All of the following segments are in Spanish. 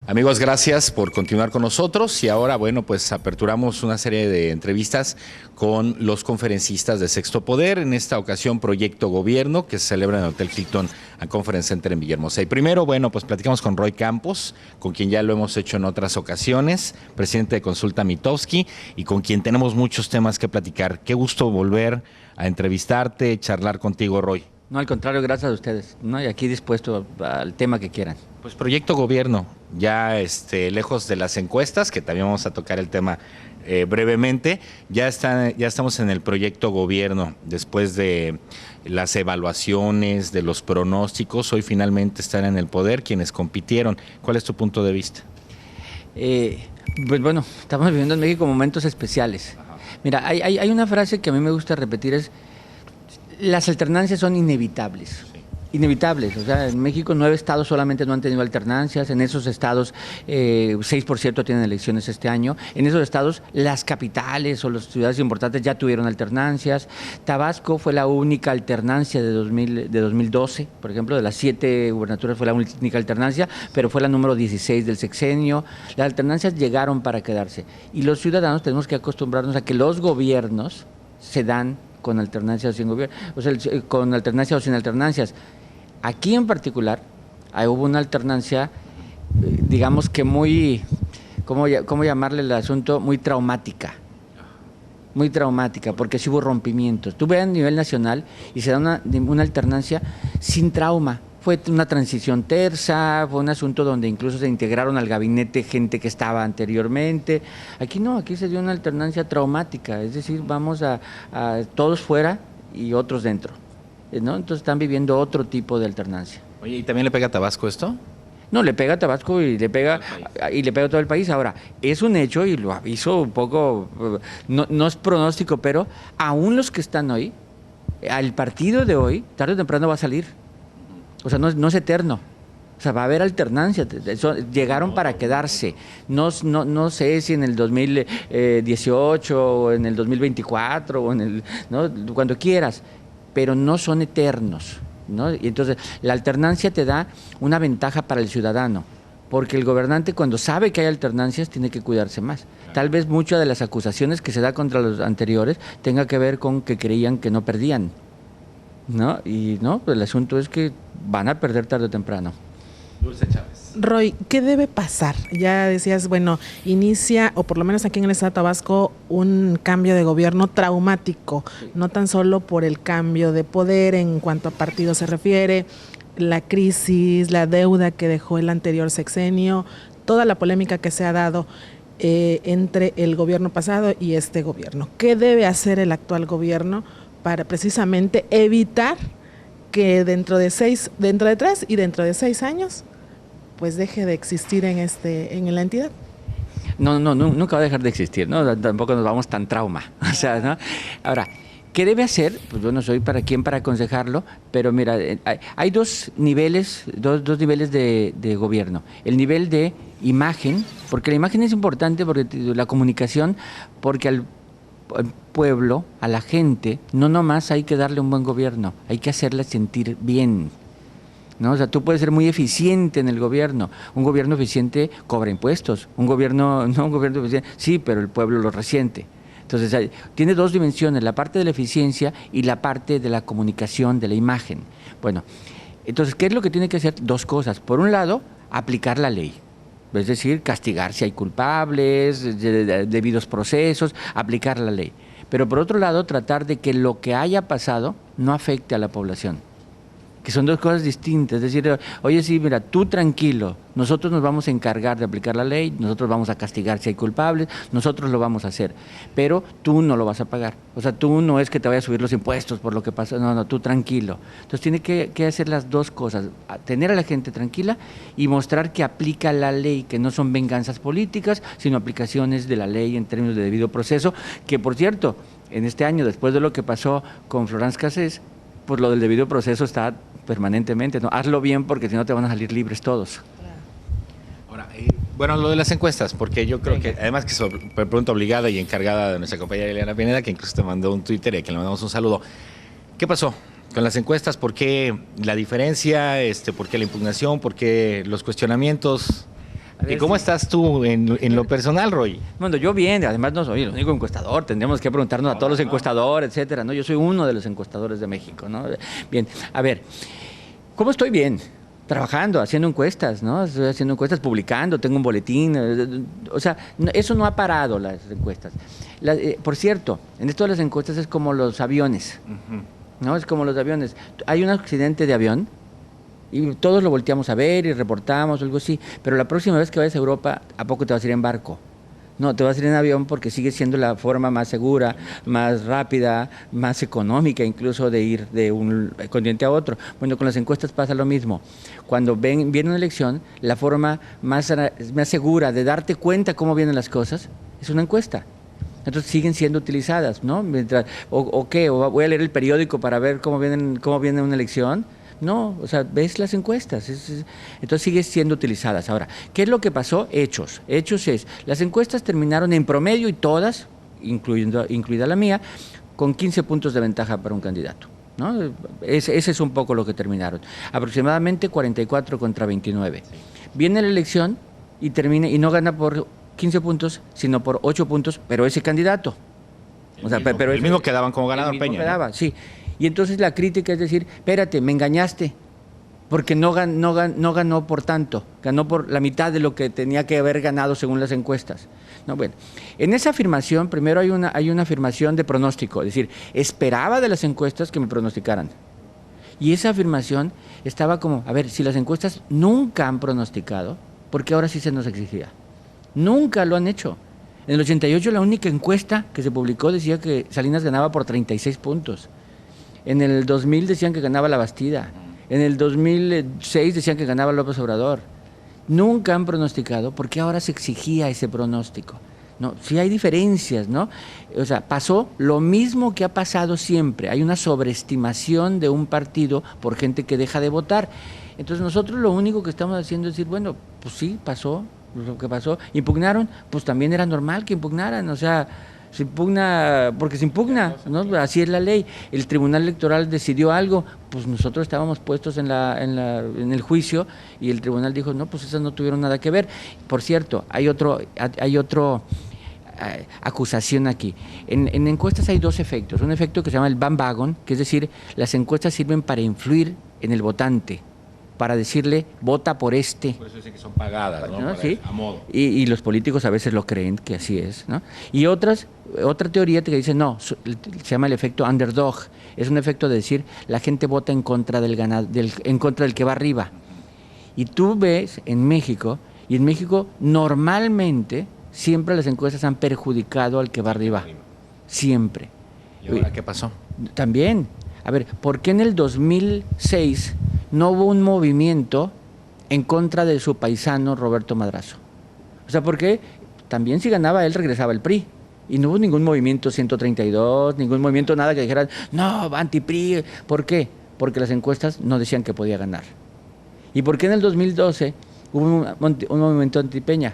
Amigos, gracias por continuar con nosotros y ahora, bueno, pues aperturamos una serie de entrevistas con los conferencistas de Sexto Poder, en esta ocasión Proyecto Gobierno, que se celebra en el Hotel Hilton and Conference Center en Villahermosa. Y primero, bueno, pues platicamos con Roy Campos, con quien ya lo hemos hecho en otras ocasiones, presidente de Consulta Mitofsky, y con quien tenemos muchos temas que platicar. Qué gusto volver a entrevistarte, charlar contigo, Roy. No, al contrario, gracias a ustedes, ¿no? Y aquí dispuesto al tema que quieran. Pues Proyecto Gobierno, ya lejos de las encuestas, que también vamos a tocar el tema brevemente, ya estamos en el Proyecto Gobierno, después de las evaluaciones, de los pronósticos, hoy finalmente están en el poder quienes compitieron. ¿Cuál es tu punto de vista? Pues bueno, estamos viviendo en México momentos especiales. Ajá. Mira, hay una frase que a mí me gusta repetir, es: las alternancias son inevitables. Inevitables, o sea, en México 9 estados solamente no han tenido alternancias, en esos estados 6% tienen elecciones este año, en esos estados las capitales o las ciudades importantes ya tuvieron alternancias. Tabasco fue la única alternancia de 2012, por ejemplo, de las 7 gubernaturas fue la única alternancia, pero fue la número 16 del sexenio. Las alternancias llegaron para quedarse y los ciudadanos tenemos que acostumbrarnos a que los gobiernos se dan con alternancias o sin gobierno, o sea, con alternancias o sin alternancias. Aquí en particular hubo una alternancia, digamos que muy, ¿cómo llamarle el asunto? Muy traumática, porque sí hubo rompimientos. Tú ves a nivel nacional y se da una alternancia sin trauma. Fue una transición tersa, fue un asunto donde incluso se integraron al gabinete gente que estaba anteriormente. Aquí no, aquí se dio una alternancia traumática, es decir, vamos a todos fuera y otros dentro, ¿no? Entonces están viviendo otro tipo de alternancia. Oye, ¿y también le pega a Tabasco esto? No, le pega a Tabasco y le pega a todo el país. Ahora, es un hecho, y lo aviso un poco, no es pronóstico, pero aún los que están hoy, al partido de hoy, tarde o temprano va a salir. O sea, no es eterno. O sea, va a haber alternancia. Llegaron para quedarse. No sé si en el 2018 o en el 2024 o ¿no? Cuando quieras, pero no son eternos, ¿no? Y entonces la alternancia te da una ventaja para el ciudadano, porque el gobernante, cuando sabe que hay alternancias, tiene que cuidarse más. Tal vez muchas de las acusaciones que se da contra los anteriores tenga que ver con que creían que no perdían, ¿no? Y no, pues el asunto es que van a perder tarde o temprano. Dulce Chávez. Roy, ¿qué debe pasar? Ya decías, bueno, inicia, o por lo menos aquí en el estado de Tabasco, un cambio de gobierno traumático, sí. No tan solo por el cambio de poder en cuanto a partido se refiere, la crisis, la deuda que dejó el anterior sexenio, toda la polémica que se ha dado entre el gobierno pasado y este gobierno. ¿Qué debe hacer el actual gobierno para precisamente evitar que dentro de 3 y dentro de 6 años pues deje de existir en la entidad? No, nunca va a dejar de existir, ¿no? Tampoco nos vamos tan trauma. O sea, ¿no? Ahora, ¿qué debe hacer? Pues yo no soy para aconsejarlo, pero mira, hay dos niveles de gobierno. El nivel de imagen, porque la imagen es importante, porque la comunicación, porque al pueblo, a la gente, no nomás hay que darle un buen gobierno, hay que hacerla sentir bien, ¿no? O sea, tú puedes ser muy eficiente en el gobierno. Un gobierno eficiente cobra impuestos. Un gobierno eficiente, sí, pero el pueblo lo resiente. Entonces, tiene dos dimensiones, la parte de la eficiencia y la parte de la comunicación, de la imagen. Bueno, entonces, ¿qué es lo que tiene que hacer? Dos cosas. Por un lado, aplicar la ley. Es decir, castigar si hay culpables, debidos procesos, aplicar la ley. Pero por otro lado, tratar de que lo que haya pasado no afecte a la población, que son dos cosas distintas. Es decir, oye, sí, mira, tú tranquilo, nosotros nos vamos a encargar de aplicar la ley, nosotros vamos a castigar si hay culpables, nosotros lo vamos a hacer, pero tú no lo vas a pagar. O sea, tú no es que te vaya a subir los impuestos por lo que pasó, no, tú tranquilo. Entonces tiene que hacer las dos cosas, tener a la gente tranquila y mostrar que aplica la ley, que no son venganzas políticas, sino aplicaciones de la ley en términos de debido proceso, que por cierto, en este año, después de lo que pasó con Florence Cassés, pues lo del debido proceso está permanentemente, ¿no? Hazlo bien, porque si no te van a salir libres todos. Ahora, bueno, lo de las encuestas, porque yo creo que, además que es pregunta obligada y encargada de nuestra compañera Eliana Pineda, que incluso te mandó un Twitter y a quien le mandamos un saludo. ¿Qué pasó? Con las encuestas, ¿por qué la diferencia? ¿Por qué la impugnación? ¿Por qué los cuestionamientos? ¿Y cómo estás tú en lo personal, Roy? Bueno, yo bien, además no soy el único encuestador, tendríamos que preguntarnos a todos los encuestadores, etcétera, ¿no? Yo soy uno de los encuestadores de México, ¿no? Bien, a ver, ¿cómo estoy? Bien, trabajando, haciendo encuestas, ¿no? Estoy haciendo encuestas, publicando, tengo un boletín, o sea, eso no ha parado las encuestas. Por cierto, en esto de las encuestas es como los aviones, ¿no? Es como los aviones. Hay un accidente de avión, y todos lo volteamos a ver y reportamos, algo así. Pero la próxima vez que vayas a Europa, ¿a poco te vas a ir en barco? No, te vas a ir en avión porque sigue siendo la forma más segura, más rápida, más económica incluso de ir de un continente a otro. Bueno, con las encuestas pasa lo mismo. Cuando viene una elección, la forma más segura de darte cuenta cómo vienen las cosas es una encuesta. Entonces siguen siendo utilizadas, ¿no? ¿O qué? ¿O voy a leer el periódico para ver cómo viene una elección? No, o sea, ves las encuestas, entonces sigue siendo utilizadas. Ahora, ¿qué es lo que pasó? Hechos. Hechos es, las encuestas terminaron en promedio y todas, incluida la mía, con 15 puntos de ventaja para un candidato, ¿no? Ese es un poco lo que terminaron. Aproximadamente 44 contra 29. Viene la elección y termina y no gana por 15 puntos, sino por 8 puntos, pero ese candidato. Pero el mismo quedaban como ganador Peña. Quedaba, sí. Y entonces la crítica es decir, espérate, me engañaste, porque no ganó por tanto, ganó por la mitad de lo que tenía que haber ganado según las encuestas. No, bueno, en esa afirmación, primero hay una afirmación de pronóstico, es decir, esperaba de las encuestas que me pronosticaran. Y esa afirmación estaba como, a ver, si las encuestas nunca han pronosticado, ¿por qué ahora sí se nos exigía? Nunca lo han hecho. En el 88 la única encuesta que se publicó decía que Salinas ganaba por 36 puntos. En el 2000 decían que ganaba la Bastida. En el 2006 decían que ganaba López Obrador. Nunca han pronosticado, porque ahora se exigía ese pronóstico. No, sí hay diferencias, ¿no? O sea, pasó lo mismo que ha pasado siempre. Hay una sobreestimación de un partido por gente que deja de votar. Entonces nosotros lo único que estamos haciendo es decir, bueno, pues sí, pasó lo que pasó. ¿Impugnaron? Pues también era normal que impugnaran, o sea, se impugna porque se impugna, ¿no? Así es la ley. El Tribunal Electoral decidió algo, pues nosotros estábamos puestos en el juicio y el tribunal dijo, no, pues esas no tuvieron nada que ver. Por cierto, hay otro acusación aquí. En encuestas hay dos efectos. Un efecto que se llama el bandwagon, que es decir, las encuestas sirven para influir en el votante, para decirle, vota por este. Por eso dicen que son pagadas, ¿no? ¿Sí? A modo. Y los políticos a veces lo creen que así es, ¿no? Y otra teoría que dice, no, se llama el efecto underdog. Es un efecto de decir, la gente vota en contra en contra del que va arriba. Y tú ves en México, y en México normalmente siempre las encuestas han perjudicado al que va arriba. Siempre. ¿Y ahora qué pasó? También. A ver, ¿por qué en el 2006 no hubo un movimiento en contra de su paisano Roberto Madrazo? O sea, porque también si ganaba él regresaba el PRI. Y no hubo ningún movimiento 132, ningún movimiento, nada que dijeran, no, anti-PRI. ¿Por qué? Porque las encuestas no decían que podía ganar. ¿Y por qué en el 2012 hubo un movimiento anti-Peña?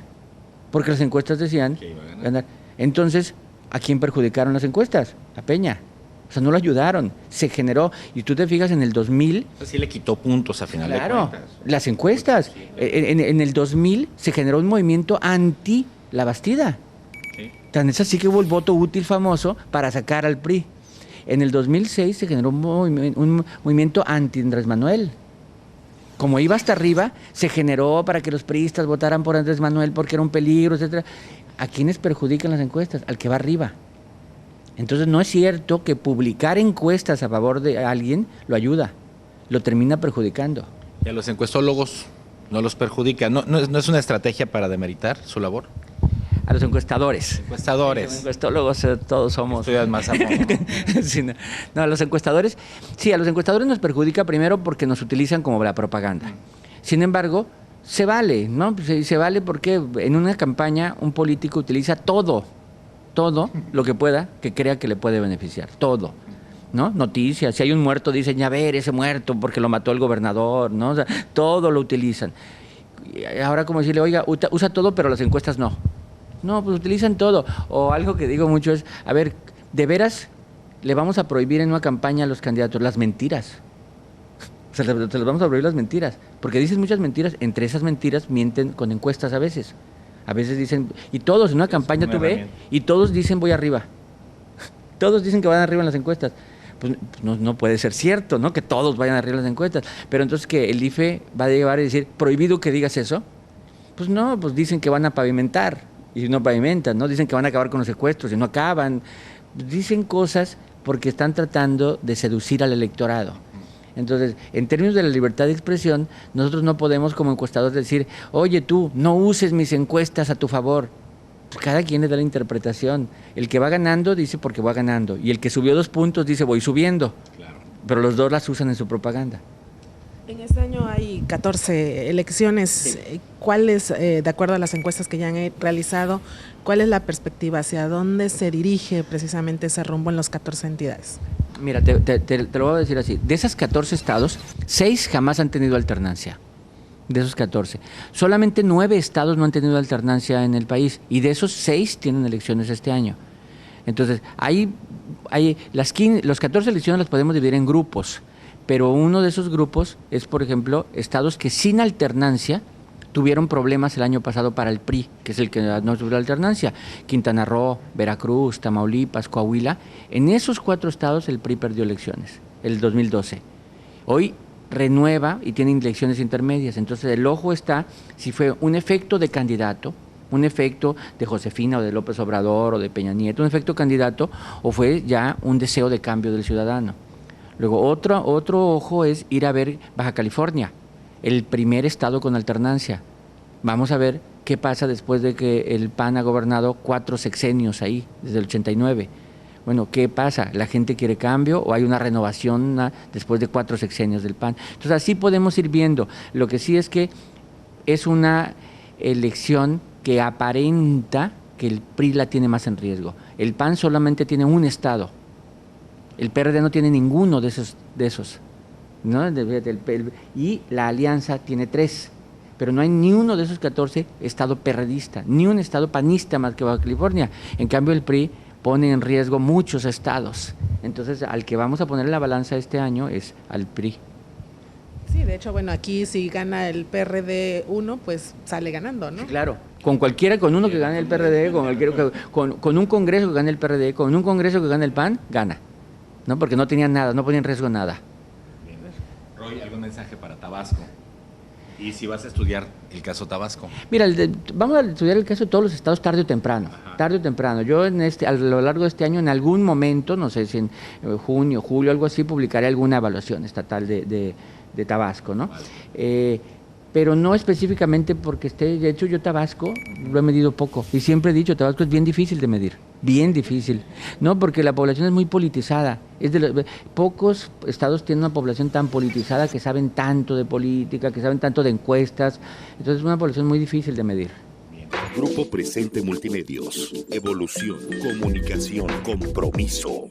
Porque las encuestas decían que iba a ganar. Entonces, ¿a quién perjudicaron las encuestas? A Peña. O sea, no lo ayudaron, se generó, y tú te fijas en el 2000... Sí le quitó puntos a final de cuentas. Claro, las encuestas. En el 2000 se generó un movimiento anti la Bastida. Sí. Tan es así que hubo el voto útil famoso para sacar al PRI. En el 2006 se generó un movimiento anti Andrés Manuel. Como iba hasta arriba, se generó para que los priistas votaran por Andrés Manuel porque era un peligro, etcétera. ¿A quiénes perjudican las encuestas? Al que va arriba. Entonces no es cierto que publicar encuestas a favor de alguien lo ayuda, lo termina perjudicando. ¿Y a los encuestólogos no los perjudica? ¿No es una estrategia para demeritar su labor? A los encuestadores. Encuestadores. Los encuestólogos todos somos. Estudias más a modo. Sí, no, a los encuestadores, sí, a los encuestadores nos perjudica primero porque nos utilizan como la propaganda. Sin embargo, se vale, ¿no? Se vale porque en una campaña un político utiliza todo lo que pueda, que crea que le puede beneficiar, todo, ¿no? Noticias, si hay un muerto, dicen, ya ver, ese muerto porque lo mató el gobernador, ¿no? O sea, todo lo utilizan. Y ahora como decirle, oiga, usa todo, pero las encuestas no. No, pues utilizan todo. O algo que digo mucho es, a ver, ¿de veras le vamos a prohibir en una campaña a los candidatos las mentiras. Se les vamos a prohibir las mentiras, porque dicen muchas mentiras, entre esas mentiras mienten con encuestas a veces. A veces dicen, y todos en una campaña tú ves, y todos dicen voy arriba. Todos dicen que van arriba en las encuestas. Pues no puede ser cierto, ¿no? Que todos vayan arriba en las encuestas. Pero entonces que el IFE va a llevar a decir, prohibido que digas eso. Pues no, pues dicen que van a pavimentar, y no pavimentan, ¿no? Dicen que van a acabar con los secuestros, y no acaban. Dicen cosas porque están tratando de seducir al electorado. Entonces, en términos de la libertad de expresión, nosotros no podemos como encuestadores decir, oye tú, no uses mis encuestas a tu favor. Pues cada quien le da la interpretación. El que va ganando dice porque va ganando, y el que subió 2 puntos dice voy subiendo. Claro. Pero los dos las usan en su propaganda. En este año hay 14 elecciones. Sí. ¿Cuál es, de acuerdo a las encuestas que ya han realizado, cuál es la perspectiva? ¿Hacia dónde se dirige precisamente ese rumbo en las 14 entidades? Mira, te lo voy a decir así. De esas 14 estados, 6 jamás han tenido alternancia. De esos 14. Solamente 9 estados no han tenido alternancia en el país, y de esos 6 tienen elecciones este año. Entonces, los 14 elecciones las podemos dividir en grupos, pero uno de esos grupos es, por ejemplo, estados que sin alternancia tuvieron problemas el año pasado para el PRI, que es el que no tuvo alternancia. Quintana Roo, Veracruz, Tamaulipas, Coahuila. En esos 4 estados el PRI perdió elecciones, el 2012. Hoy renueva y tiene elecciones intermedias. Entonces el ojo está si fue un efecto de candidato, un efecto de Josefina o de López Obrador o de Peña Nieto, un efecto candidato, o fue ya un deseo de cambio del ciudadano. Luego otro ojo es ir a ver Baja California, el primer estado con alternancia. Vamos a ver qué pasa después de que el PAN ha gobernado 4 sexenios ahí, desde el 89. Bueno, ¿qué pasa? ¿La gente quiere cambio o hay una renovación después de 4 sexenios del PAN? Entonces así podemos ir viendo. Lo que sí es que es una elección que aparenta que el PRI la tiene más en riesgo. El PAN solamente tiene un estado. El PRD no tiene ninguno de esos. ¿No? Y la alianza tiene 3, pero no hay ni uno de esos 14 estado perredista, ni un estado panista más que Baja California. En cambio el PRI pone en riesgo muchos estados. Entonces al que vamos a poner en la balanza este año es al PRI. Sí, de hecho, bueno, aquí si gana el PRD 1, pues sale ganando, ¿no? Sí, claro, con uno que gane el PRD, con un congreso que gane el PRD, con un congreso que gane el PAN, gana, ¿no? Porque no tenían nada, no ponían en riesgo nada. Roy, ¿algún mensaje para Tabasco? Y si vas a estudiar el caso Tabasco. Mira, vamos a estudiar el caso de todos los estados tarde o temprano. Ajá. Tarde o temprano. Yo a lo largo de este año, en algún momento, no sé si en junio, julio, algo así, publicaré alguna evaluación estatal de Tabasco, ¿no? Vale. Pero no específicamente porque de hecho yo Tabasco lo he medido poco, y siempre he dicho, Tabasco es bien difícil de medir, bien difícil, ¿no? Porque la población es muy politizada, pocos estados tienen una población tan politizada que saben tanto de política, que saben tanto de encuestas, entonces es una población muy difícil de medir. Grupo Presente Multimedios, evolución, comunicación, compromiso.